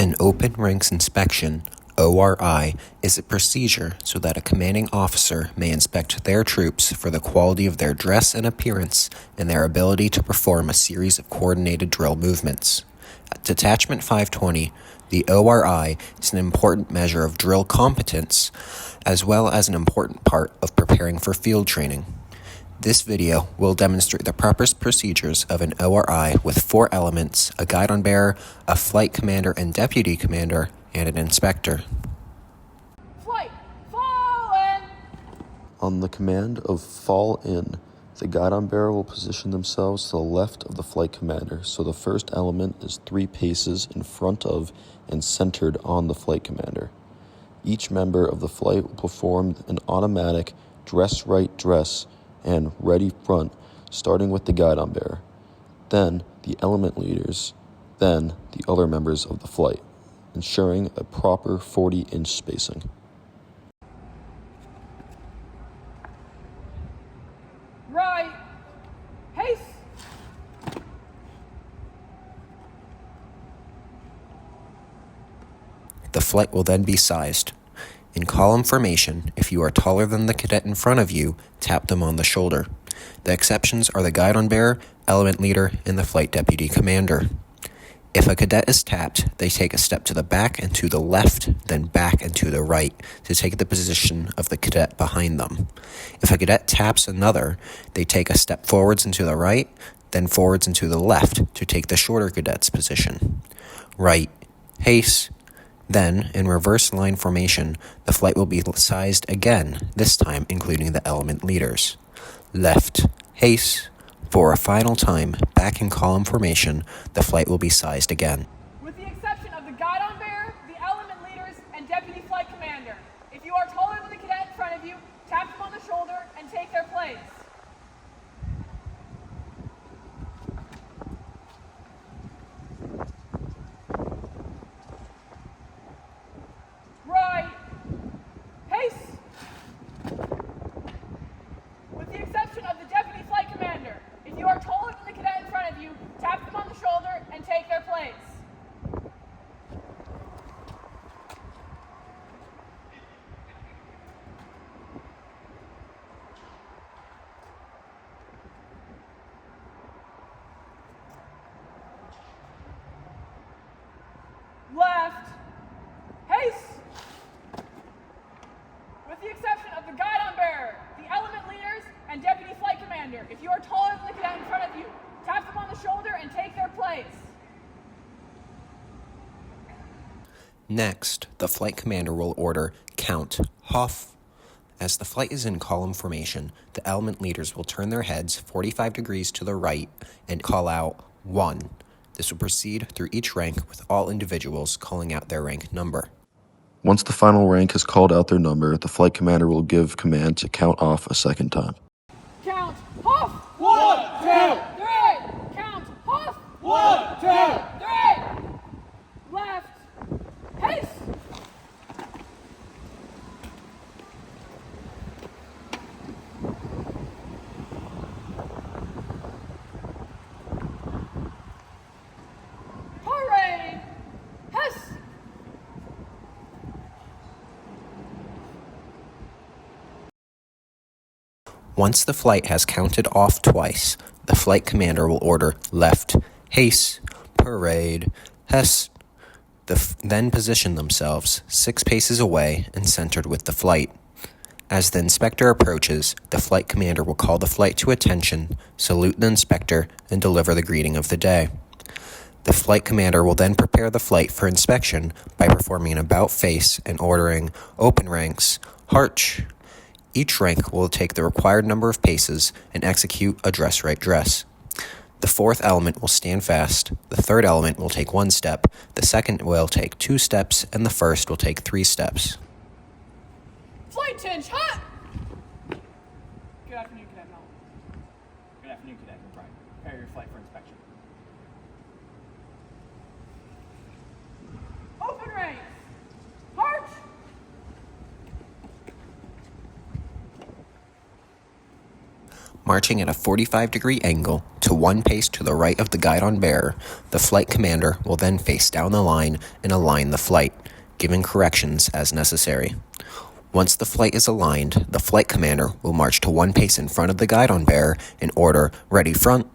An open ranks inspection, ORI, is a procedure so that a commanding officer may inspect their troops for the quality of their dress and appearance and their ability to perform a series of coordinated drill movements. At Detachment 520, the ORI is an important measure of drill competence, as well as an important part of preparing for field training. This video will demonstrate the proper procedures of an ORI with 4 elements: a guidon-bearer, a flight commander and deputy commander, and an inspector. Flight, fall in! On the command of fall in, the guidon-bearer will position themselves to the left of the flight commander, so the first element is 3 paces in front of and centered on the flight commander. Each member of the flight will perform an automatic dress right dress and ready front, starting with the guidon-bearer, then the element leaders, then the other members of the flight, ensuring a proper 40-inch spacing. Right, haste! The flight will then be sized. In column formation, if you are taller than the cadet in front of you, tap them on the shoulder. The exceptions are the guidon-bearer, element leader, and the flight deputy commander. If a cadet is tapped, they take a step to the back and to the left, then back and to the right to take the position of the cadet behind them. If a cadet taps another, they take a step forwards and to the right, then forwards and to the left to take the shorter cadet's position. Right, haste. Then, in reverse line formation, the flight will be sized again, this time including the element leaders. Left, haste. For a final time, back in column formation, the flight will be sized again. With the exception of the guidon-bearer, the element leaders, and deputy flight commander. If you are taller than the cadet in front of you, tap them on the shoulder and take their place. Right, haste. With the exception of the deputy flight commander, if you are taller than the cadet in front of you, tap them on the shoulder and take their place. Left, haste. With the exception of the guidon-bearer, the element leaders, and deputy flight commander, if you are taller than the cadet in front of you, tap them on the shoulder and take their place. Next, the flight commander will order count, hoff. As the flight is in column formation, the element leaders will turn their heads 45 degrees to the right and call out 1. This will proceed through each rank with all individuals calling out their rank number. Once the final rank has called out their number, the flight commander will give command to count off a second time. Count, hoff! 1, 2, 3! Count, hoff! 1, 2, 3! Left, haste! Parade, haste! Once the flight has counted off twice, the flight commander will order left, haste, parade, hess. Then position themselves 6 paces away and centered with the flight. As the inspector approaches, the flight commander will call the flight to attention, salute the inspector, and deliver the greeting of the day. The flight commander will then prepare the flight for inspection by performing an about face and ordering open ranks, harch. Each rank will take the required number of paces and execute a dress right dress. The 4th element will stand fast, the 3rd element will take 1 step, the 2nd will take 2 steps, and the 1st will take 3 steps. Flight tinge, hot! Good afternoon, Cadet Mel. Good afternoon, Cadet McBride. Prepare your flight for inspection. Open ranks, march! Marching at a 45-degree angle to one pace to the right of the guidon-bearer, the flight commander will then face down the line and align the flight, giving corrections as necessary. Once the flight is aligned, the flight commander will march to one pace in front of the guidon-bearer and order "ready front,"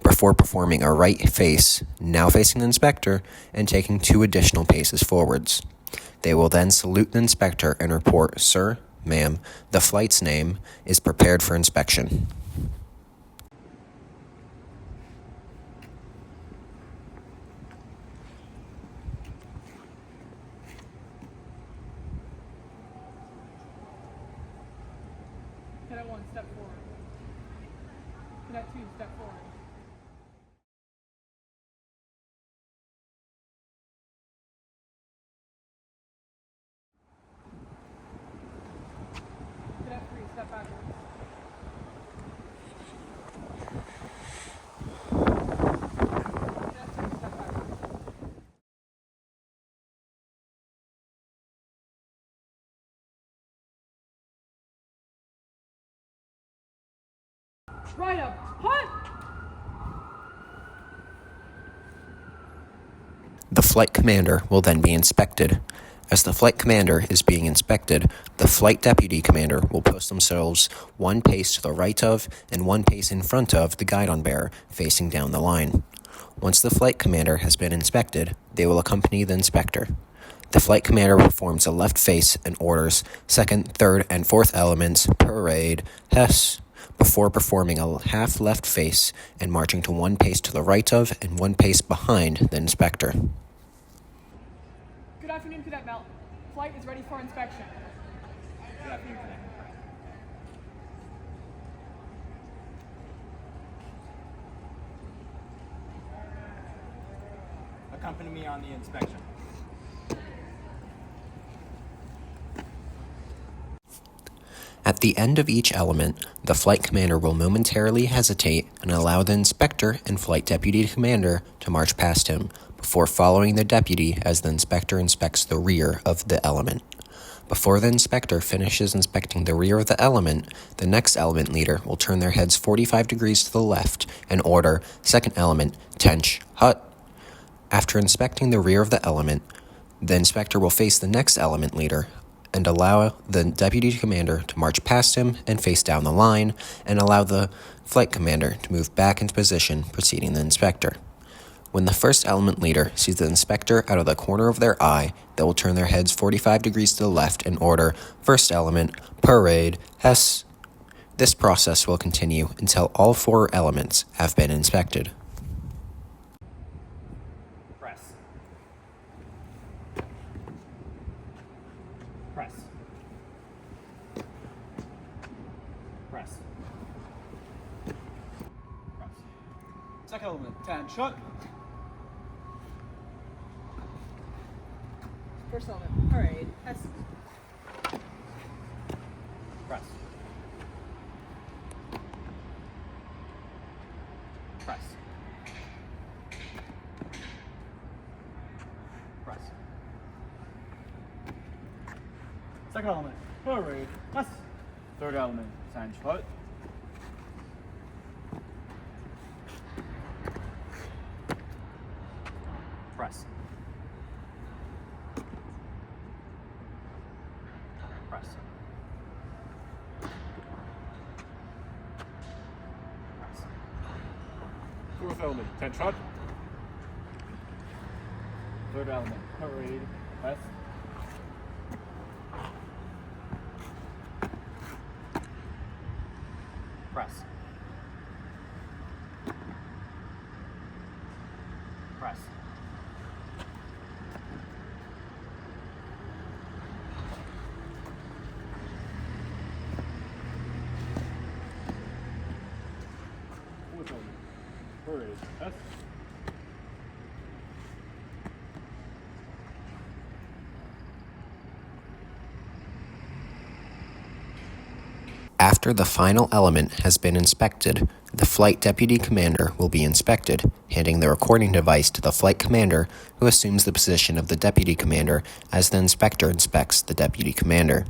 before performing a right face, now facing the inspector, and taking 2 additional paces forwards. They will then salute the inspector and report, "Sir, ma'am, the flight's name is prepared for inspection." Cadet 1, step forward. Cadet 2, step forward. Cadet 3, step backwards. Cadet 2, step backwards. Right up, hut! The flight commander will then be inspected. As the flight commander is being inspected, the flight deputy commander will post themselves one pace to the right of and one pace in front of the guidon-bearer, facing down the line. Once the flight commander has been inspected, they will accompany the inspector. The flight commander performs a left face and orders 2nd, 3rd, and 4th elements, parade, Hess, before performing a half left face and marching to one pace to the right of and one pace behind the inspector. Good afternoon, Cadet Melt. Flight is ready for inspection. Good afternoon, Cadet. Accompany me on the inspection. At the end of each element, the flight commander will momentarily hesitate and allow the inspector and flight deputy commander to march past him, before following the deputy as the inspector inspects the rear of the element. Before the inspector finishes inspecting the rear of the element, the next element leader will turn their heads 45 degrees to the left and order, "Second element, tench, hut." After inspecting the rear of the element, the inspector will face the next element leader and allow the deputy commander to march past him and face down the line, and allow the flight commander to move back into position, preceding the inspector. When the first element leader sees the inspector out of the corner of their eye, they will turn their heads 45 degrees to the left and order, "First element, parade, Hess." This process will continue until all 4 elements have been inspected. Press. Press. Press. Press. Second element, 10, shut. First element, parade, Hess. Press. Press. Press. Second element, parade, press. Third element, stand shut. Press. Press. Press. Fourth element, 10 shot. Third element, parade, press. Press. Press. Fourth element, parade, press. After the final element has been inspected, the flight deputy commander will be inspected, handing the recording device to the flight commander, who assumes the position of the deputy commander as the inspector inspects the deputy commander.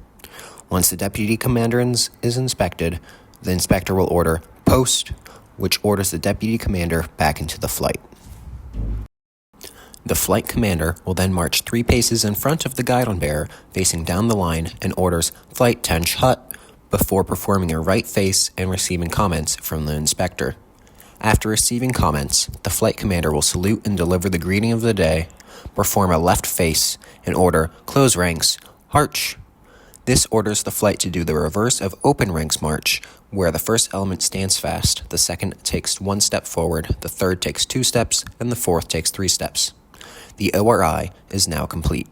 Once the deputy commander is inspected, the inspector will order Post, which orders the deputy commander back into the flight. The flight commander will then march 3 paces in front of the guidon-bearer, facing down the line, and orders Flight 10 hut before performing a right face and receiving comments from the inspector. After receiving comments, the flight commander will salute and deliver the greeting of the day, perform a left face, and order Close ranks, March. This orders the flight to do the reverse of open ranks march, where the first element stands fast, the second takes 1 step forward, the third takes 2 steps, and the fourth takes 3 steps. The ORI is now complete.